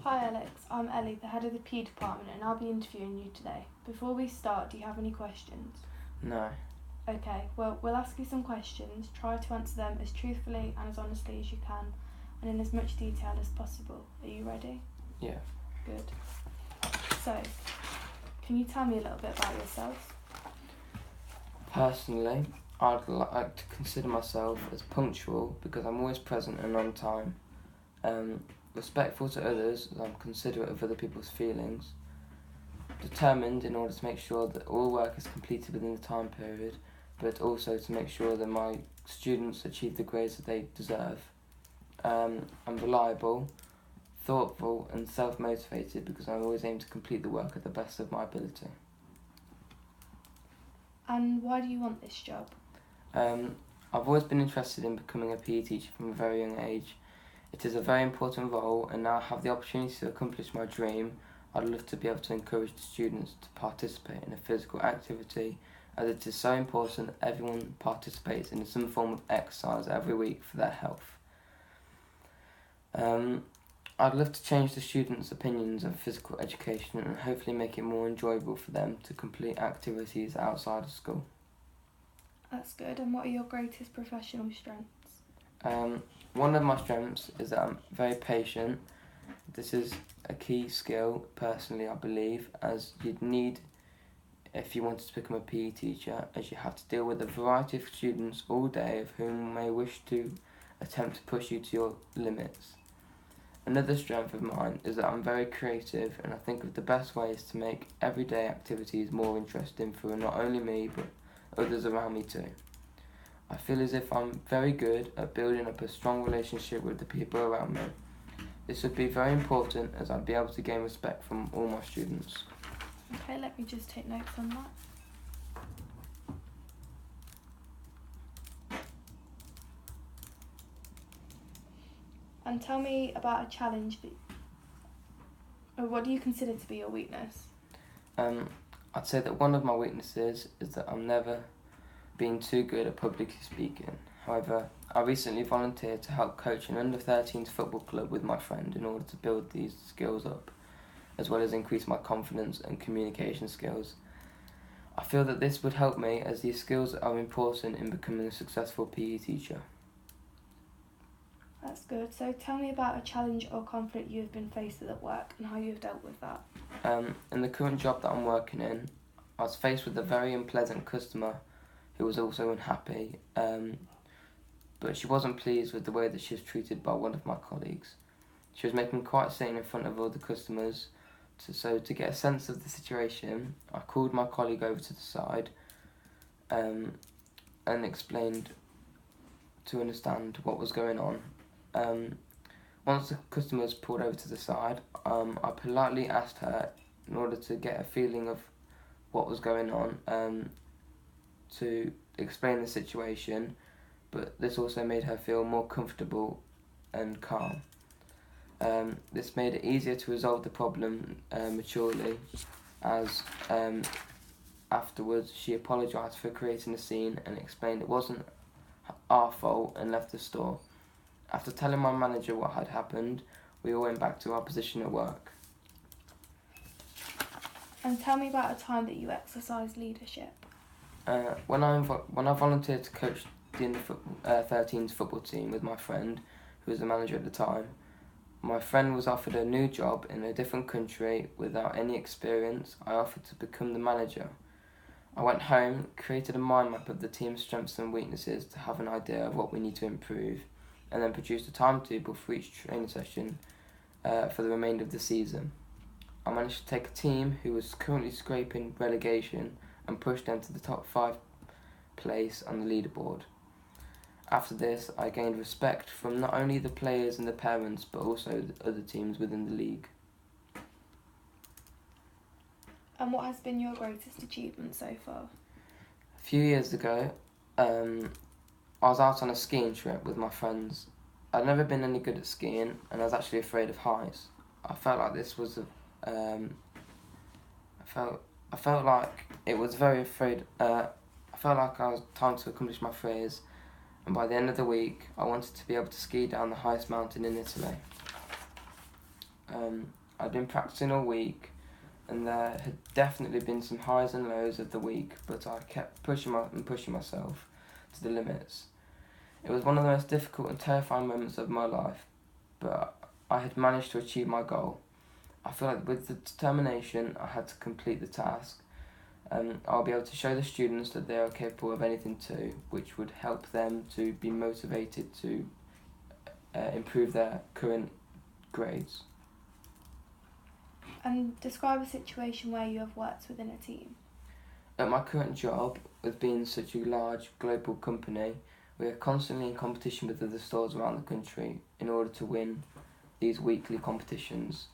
Hi Alex, I'm Ellie, the head of the PE department, and I'll be interviewing you today. Before we start, do you have any questions? No. Okay, well, we'll ask you some questions. Try to answer them as truthfully and as honestly as you can, and in as much detail as possible. Are you ready? Yeah. Good. So, can you tell me a little bit about yourself? Personally, I'd like to consider myself as punctual because I'm always present and on time. Respectful to others as I'm considerate of other people's feelings. Determined in order to make sure that all work is completed within the time period, but also to make sure that my students achieve the grades that they deserve. I'm reliable, thoughtful and self-motivated because I always aim to complete the work at the best of my ability. And why do you want this job? I've always been interested in becoming a PE teacher from a very young age. It is a very important role, and now I have the opportunity to accomplish my dream. I'd love to be able to encourage the students to participate in a physical activity, as it is so important that everyone participates in some form of exercise every week for their health. I'd love to change the students' opinions of physical education and hopefully make it more enjoyable for them to complete activities outside of school. That's good. And what are your greatest professional strengths? One of my strengths is that I'm very patient. This is a key skill, personally, I believe, as you'd need if you wanted to become a PE teacher, as you have to deal with a variety of students all day of whom may wish to attempt to push you to your limits. Another strength of mine is that I'm very creative and I think of the best ways to make everyday activities more interesting for not only me but others around me too. I feel as if I'm very good at building up a strong relationship with the people around me. This would be very important as I'd be able to gain respect from all my students. Okay, let me just take notes on that. And tell me about a challenge or what do you consider to be your weakness? I'd say that one of my weaknesses is that I'm never been too good at publicly speaking. However, I recently volunteered to help coach an under-13s football club with my friend in order to build these skills up, as well as increase my confidence and communication skills. I feel that this would help me as these skills are important in becoming a successful PE teacher. That's good. So tell me about a challenge or conflict you have been faced with at work and how you have dealt with that. In the current job that I'm working in, I was faced with a very unpleasant customer who was also unhappy, but she wasn't pleased with the way that she was treated by one of my colleagues. She was making quite a scene in front of all the customers, so to get a sense of the situation, I called my colleague over to the side and explained to understand what was going on. Once the customers pulled over to the side, I politely asked her, in order to get a feeling of what was going on, to explain the situation, but this also made her feel more comfortable and calm. This made it easier to resolve the problem maturely, as afterwards she apologised for creating a scene and explained it wasn't our fault and left the store. After telling my manager what had happened, we all went back to our position at work. And tell me about a time that you exercised leadership. When I volunteered to coach the under-13s football team with my friend, who was the manager at the time, my friend was offered a new job in a different country without any experience. I offered to become the manager. I went home, created a mind map of the team's strengths and weaknesses to have an idea of what we need to improve, and then produced a timetable for each training session for the remainder of the season. I managed to take a team who was currently scraping relegation and push them to the top 5 place on the leaderboard. After this, I gained respect from not only the players and the parents, but also the other teams within the league. And what has been your greatest achievement so far? A few years ago, I was out on a skiing trip with my friends. I'd never been any good at skiing, and I was actually afraid of heights. I felt like this was I felt like it was very afraid. I felt like I was trying to accomplish my fears, and by the end of the week, I wanted to be able to ski down the highest mountain in Italy. I'd been practicing all week, and there had definitely been some highs and lows of the week, but I kept pushing myself to the limits. It was one of the most difficult and terrifying moments of my life, but I had managed to achieve my goal. I feel like with the determination I had to complete the task, I'll be able to show the students that they are capable of anything too, which would help them to be motivated to improve their current grades. And describe a situation where you have worked within a team. At my current job, with being such a large global company, we are constantly in competition with other stores around the country in order to win these weekly competitions.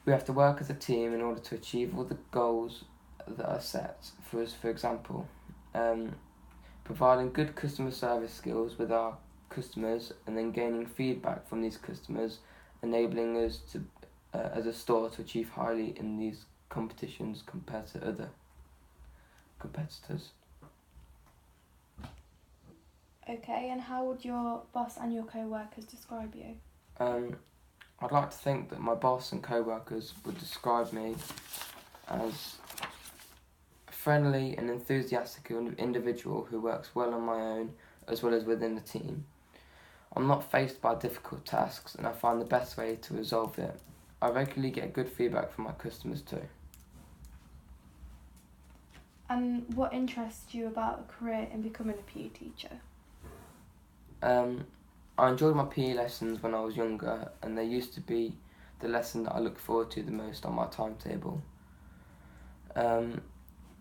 We have to work as a team in order to achieve all the goals that are set for us. For example, providing good customer service skills with our customers and then gaining feedback from these customers, enabling us to, as a store, to achieve highly in these competitions compared to other competitors. Okay, and how would your boss and your co-workers describe you? I'd like to think that my boss and co-workers would describe me as a friendly and enthusiastic individual who works well on my own as well as within the team. I'm not faced by difficult tasks, and I find the best way to resolve it. I regularly get good feedback from my customers too. And what interests you about a career in becoming a PE teacher? I enjoyed my PE lessons when I was younger, and they used to be the lesson that I look forward to the most on my timetable.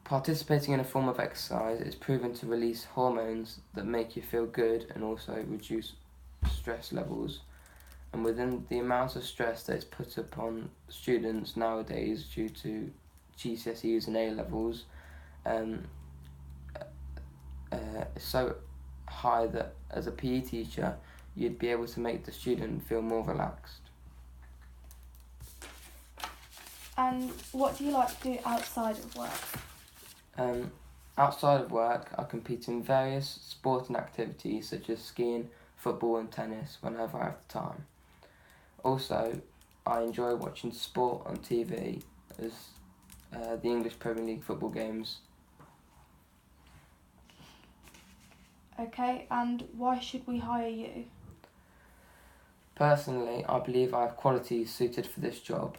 Participating in a form of exercise is proven to release hormones that make you feel good and also reduce stress levels. And within the amount of stress that is put upon students nowadays due to GCSEs and A levels, is so high that as a PE teacher you'd be able to make the student feel more relaxed. And what do you like to do outside of work? Outside of work, I compete in various sporting activities such as skiing, football and tennis whenever I have the time. Also, I enjoy watching sport on TV as the English Premier League football games. Okay, and why should we hire you? Personally, I believe I have qualities suited for this job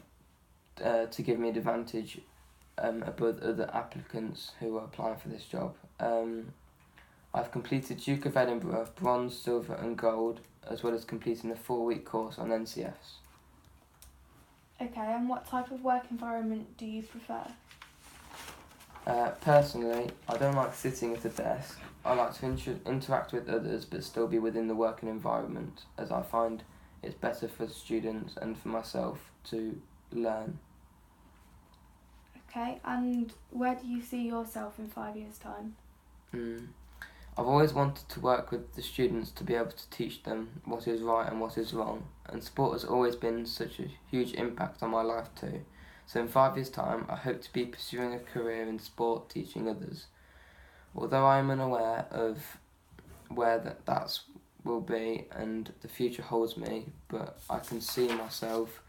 to give me an advantage above other applicants who are applying for this job. I've completed Duke of Edinburgh, bronze, silver and gold, as well as completing a 4-week course on NCS. Okay, and what type of work environment do you prefer? Personally, I don't like sitting at a desk. I like to interact with others but still be within the working environment, as I find it's better for students and for myself to learn. Okay, and where do you see yourself in 5 years' time? I've always wanted to work with the students to be able to teach them what is right and what is wrong, and sport has always been such a huge impact on my life too. So in 5 years' time, I hope to be pursuing a career in sport teaching others. Although I am unaware of where that will be and the future holds me, but I can see myself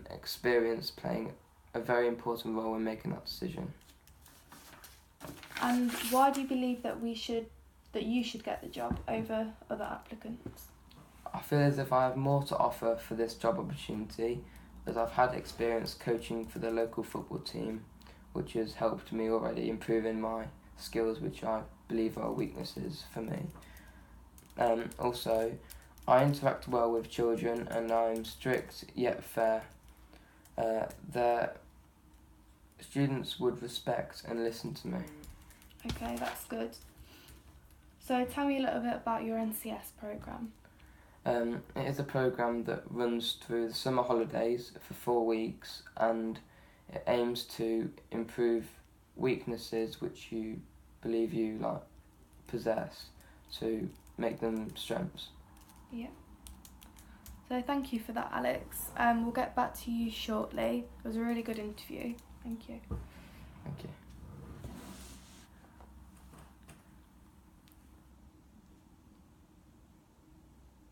experience playing a very important role in making that decision. And why do you believe that you should get the job over other applicants? I feel as if I have more to offer for this job opportunity, as I've had experience coaching for the local football team, which has helped me already improving my skills, which I believe are weaknesses for me. Also, I interact well with children and I'm strict yet fair. Their students would respect and listen to me. Okay, that's good. So tell me a little bit about your NCS programme. It is a programme that runs through the summer holidays for 4 weeks, and it aims to improve weaknesses which you believe you possess to make them strengths. Yeah. So thank you for that, Alex. We'll get back to you shortly. It was a really good interview. Thank you.